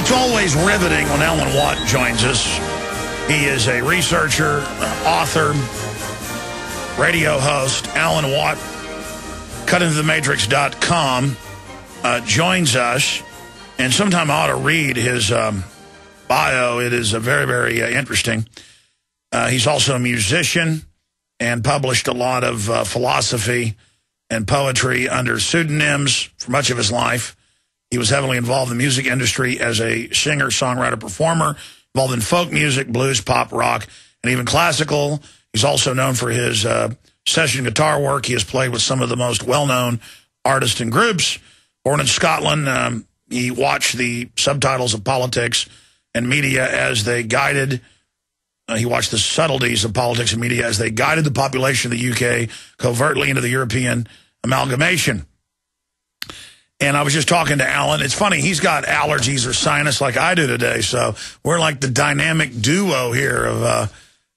It's always riveting when Alan Watt joins us. He is a researcher, author, radio host. Alan Watt, cutintothematrix.com, joins us. And sometime I ought to read his bio. It is very, very interesting. He's also a musician and published a lot of philosophy and poetry under pseudonyms for much of his life. He was heavily involved in the music industry as a singer, songwriter, performer, involved in folk music, blues, pop, rock, and even classical. He's also known for his session guitar work. He has played with some of the most well-known artists and groups. Born in Scotland, he watched the subtitles of politics and media as they guided. He watched the subtleties of politics and media as they guided the population of the UK covertly into the European amalgamation. And I was just talking to Alan. It's funny, he's got allergies or sinus like I do today, so we're like the dynamic duo here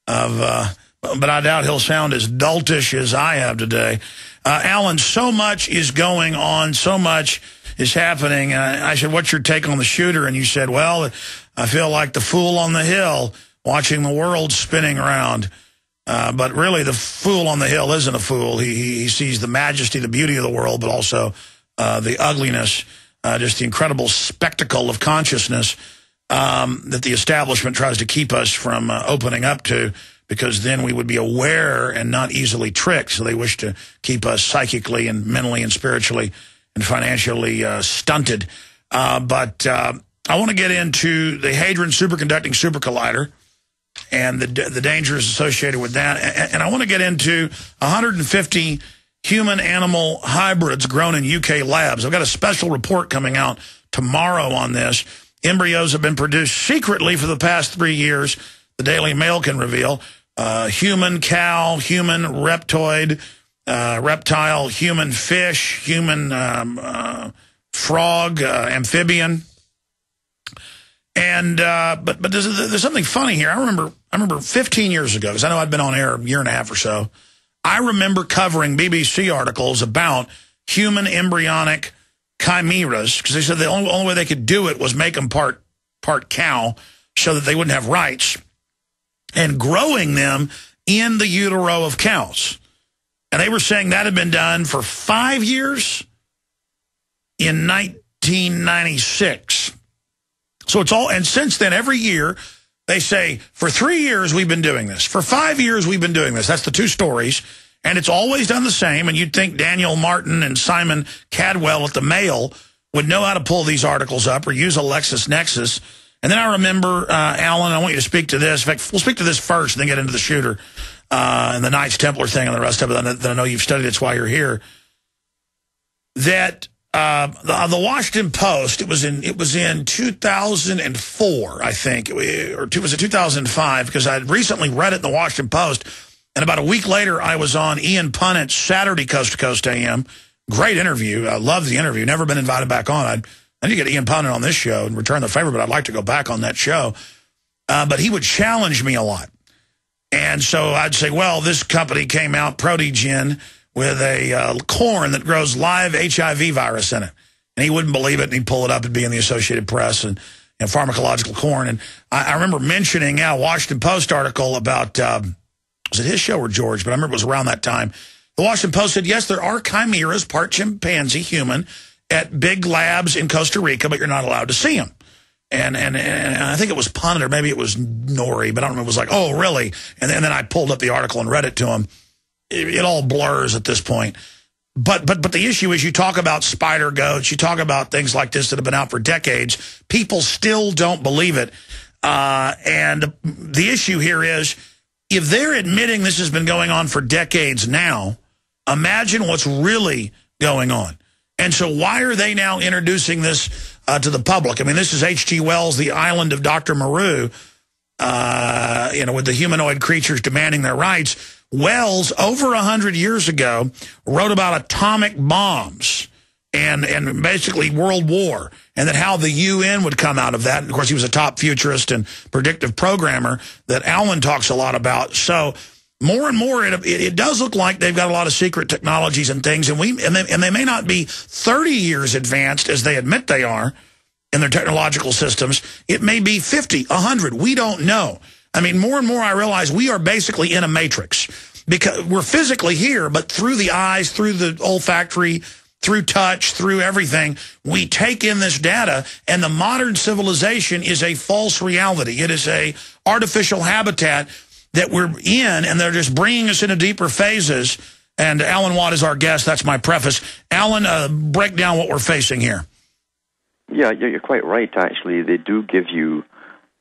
but I doubt he'll sound as doltish as I have today. Alan, so much is going on, so much is happening. I said, what's your take on the shooter? And you said, well, I feel like the fool on the hill watching the world spinning around. But really, the fool on the hill isn't a fool. He sees the majesty, the beauty of the world, but also the ugliness, just the incredible spectacle of consciousness that the establishment tries to keep us from opening up to, because then we would be aware and not easily tricked. So they wish to keep us psychically and mentally and spiritually and financially stunted. But I want to get into the Hadron Superconducting Supercollider and the dangers associated with that. And I want to get into 150 human-animal hybrids grown in UK labs. I've got a special report coming out tomorrow on this. Embryos have been produced secretly for the past 3 years. The Daily Mail can reveal. Human cow, human reptoid, reptile, human fish, human frog, amphibian. And but there's something funny here. I remember 15 years ago, because I know I'd been on air a year and a half or so. I remember covering BBC articles about human embryonic chimeras, because they said the only way they could do it was make them part cow so that they wouldn't have rights, and growing them in the utero of cows. And they were saying that had been done for 5 years in 1996. So it's all, and since then, every year, they say, for 3 years, we've been doing this. For 5 years, we've been doing this. That's the two stories. And it's always done the same. And you'd think Daniel Martin and Simon Cadwell at the Mail would know how to pull these articles up or use a LexisNexis. And then I remember, Alan, I want you to speak to this. In fact, we'll speak to this first and then get into the shooter and the Knights Templar thing and the rest of it that I know you've studied. It's why you're here. That the Washington Post, it was in 2004, I think, or was it 2005? Because I had recently read it in the Washington Post, and about a week later, I was on Ian Punnett's Saturday Coast to Coast AM. Great interview. I loved the interview. Never been invited back on. I need to get Ian Punnett on this show and return the favor, but I'd like to go back on that show. But he would challenge me a lot. And so I'd say, well, this company came out, Protegen, with a corn that grows live HIV virus in it. And he wouldn't believe it, and he'd pull it up and be in the Associated Press and pharmacological corn. And I remember mentioning a Washington Post article about, was it his show or George? But I remember it was around that time. The Washington Post said, yes, there are chimeras, part chimpanzee, human, at big labs in Costa Rica, but you're not allowed to see them. And I think it was Punnett, or maybe it was Nori, but I don't remember. It was like, oh, really? And then I pulled up the article and read it to him. It all blurs at this point. But the issue is, you talk about spider goats, you talk about things like this that have been out for decades. People still don't believe it. And the issue here is, if they're admitting this has been going on for decades now, imagine what's really going on. And so why are they now introducing this to the public? I mean, this is H.G. Wells' The Island of Dr. Moreau, with the humanoid creatures demanding their rights. Wells, over 100 years ago, wrote about atomic bombs and basically World War, and that how the UN would come out of that. And of course, he was a top futurist and predictive programmer that Alan talks a lot about. So more and more, it does look like they've got a lot of secret technologies and things, and they may not be 30 years advanced as they admit they are in their technological systems. It may be 50, 100. We don't know. I mean, more and more I realize we are basically in a matrix because we're physically here, but through the eyes, through the olfactory, through touch, through everything, we take in this data, and the modern civilization is a false reality. It is a artificial habitat that we're in, and they're just bringing us into deeper phases. And Alan Watt is our guest. That's my preface. Alan, break down what we're facing here. Yeah, you're quite right, actually. They do give you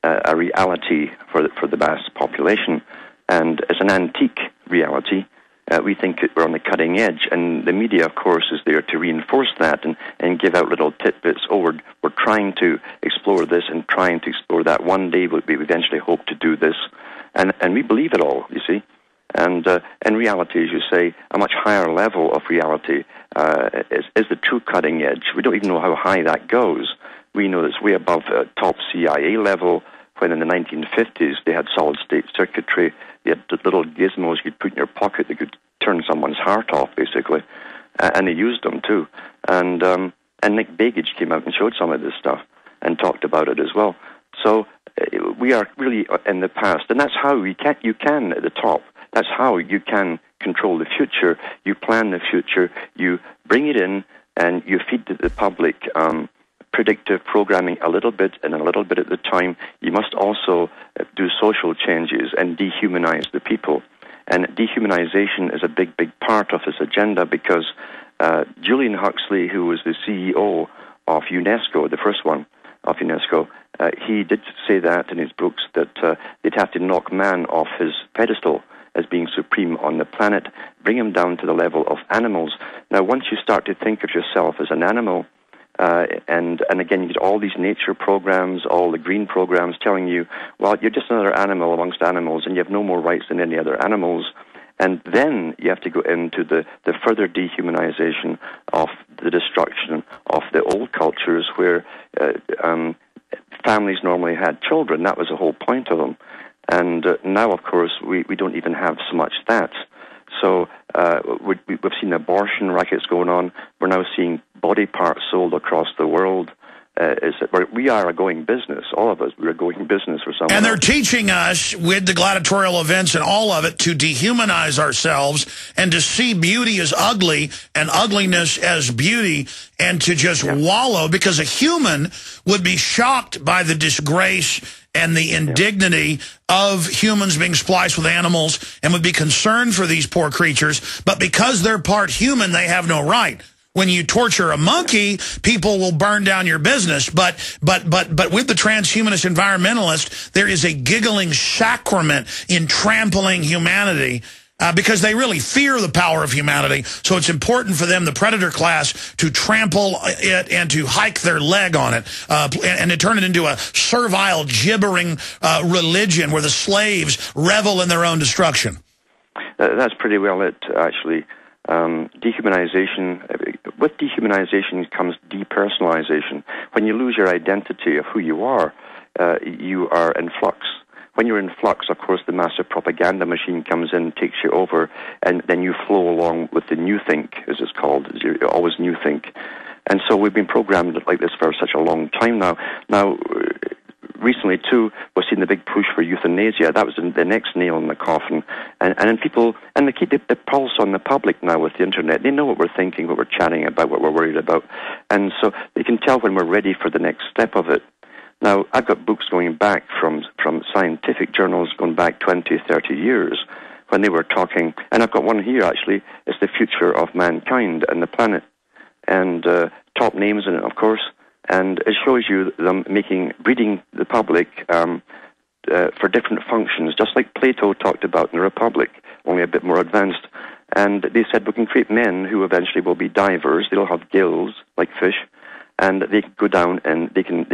a reality for the mass population, and it's an antique reality. We think we're on the cutting edge, and the media, of course, is there to reinforce that and give out little tidbits. Oh, we're trying to explore this and trying to explore that. One day we eventually hope to do this, and we believe it all, you see. And in reality, as you say, a much higher level of reality is the true cutting edge. We don't even know how high that goes. We know it's way above top CIA level, when in the 1950s they had solid-state circuitry. They had little gizmos you'd put in your pocket that could turn someone's heart off, basically. And they used them, too. And Nick Bagage came out and showed some of this stuff and talked about it as well. So we are really in the past. And that's how you can at the top. That's how you can control the future. You plan the future. You bring it in, and you feed the public predictive programming a little bit and a little bit at the time. You must also do social changes and dehumanize the people. And dehumanization is a big, big part of this agenda, because Julian-Huxley, who was the CEO of UNESCO, the first one of UNESCO, he did say that in his books, that they'd have to knock man off his pedestal as being supreme on the planet, bring him down to the level of animals. Now, once you start to think of yourself as an animal, and again, you get all these nature programs, all the green programs telling you, well, you're just another animal amongst animals, and you have no more rights than any other animals. And then you have to go into the further dehumanization of the destruction of the old cultures where families normally had children. That was the whole point of them. And now, of course, we don't even have so much that. So we've seen abortion rackets going on. We're now seeing body parts sold across the world. We are a going business. All of us, we're a going business for someone. And they're teaching us, with the gladiatorial events and all of it, to dehumanize ourselves and to see beauty as ugly and ugliness as beauty, and to just wallow, because a human would be shocked by the disgrace and the indignity of humans being spliced with animals, and would be concerned for these poor creatures. But because they're part human, they have no right. When you torture a monkey, people will burn down your business. But with the transhumanist environmentalist, there is a giggling sacrament in trampling humanity, because they really fear the power of humanity. So it's important for them, the predator class, to trample it and to hike their leg on it, and to turn it into a servile, gibbering religion where the slaves revel in their own destruction. That's pretty well it, actually. Dehumanization. With dehumanization comes depersonalization. When you lose your identity of who you are in flux. When you're in flux, of course, the massive propaganda machine comes in, takes you over, and then you flow along with the new think, as it's called. You always new think. And so we've been programmed like this for such a long time now. Now, recently, too, we've seen the big push for euthanasia. That was the next nail in the coffin. And then people, and they keep the pulse on the public now with the internet. They know what we're thinking, what we're chatting about, what we're worried about. And so they can tell when we're ready for the next step of it. Now, I've got books going back from scientific journals going back 20, 30 years when they were talking, and I've got one here, actually. It's the future of mankind and the planet, and top names in it, of course, and it shows you them breeding the public for different functions, just like Plato talked about in the Republic, only a bit more advanced. And they said we can create men who eventually will be divers. They'll have gills like fish, and they can go down and they can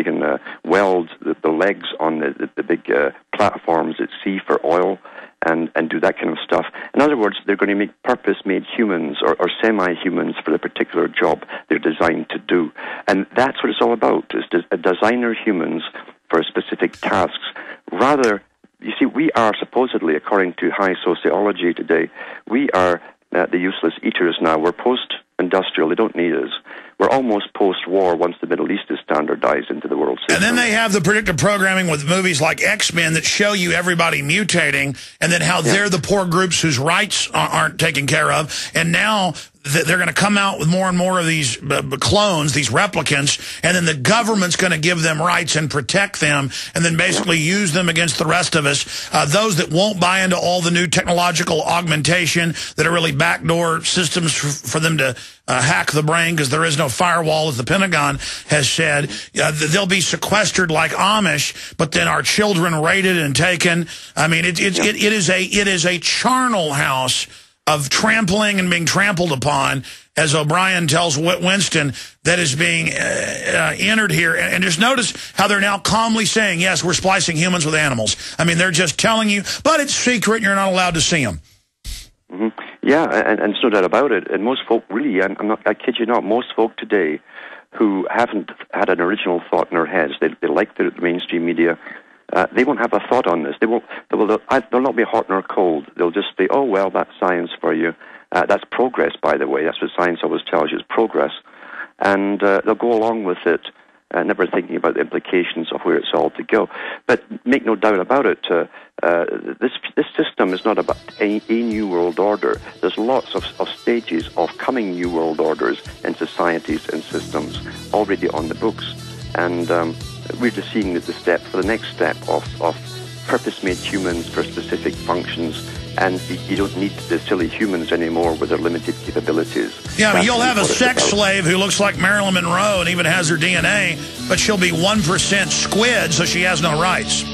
weld the legs on the big platforms at sea for oil and do that kind of stuff. In other words, they're going to make purpose-made humans or semi-humans for the particular job they're designed to do. And that's what it's all about, is designer humans for specific tasks. Rather, you see, we are supposedly, according to high sociology today, we are the useless eaters now. We're post-industrial. They don't need us. we're almost post-war once the Middle East is standardized into the world system. And then they have the predictive programming with movies like X-Men that show you everybody mutating, and then how they're the poor groups whose rights aren't taken care of. And now they're going to come out with more and more of these clones, these replicants, and then the government's going to give them rights and protect them, and then basically use them against the rest of us. Those that won't buy into all the new technological augmentation that are really backdoor systems for them to hack the brain, because there is no firewall, as the Pentagon has said. They'll be sequestered like Amish, but then our children raided and taken. I mean, it is a charnel house of trampling and being trampled upon, as O'Brien tells Winston, that is being entered here. And just notice how they're now calmly saying, yes, we're splicing humans with animals. I mean, they're just telling you, but it's secret and you're not allowed to see them. Mm-hmm. Yeah, and there's no doubt about it. And most folk, really, I kid you not, most folk today who haven't had an original thought in their heads, they like the mainstream media, they won't have a thought on this. They'll not be hot nor cold. They'll just say, oh, well, that's science for you. That's progress, by the way. That's what science always tells you, is progress. And they'll go along with it, never thinking about the implications of where it's all to go. But make no doubt about it, this system is not about a new world order. There's lots of stages of coming new world orders in societies and systems already on the books. And we're just seeing the next step of purpose-made humans for specific functions, and you don't need the silly humans anymore with their limited capabilities. Yeah, but you'll have a sex slave who looks like Marilyn Monroe and even has her DNA, but she'll be 1% squid, so she has no rights.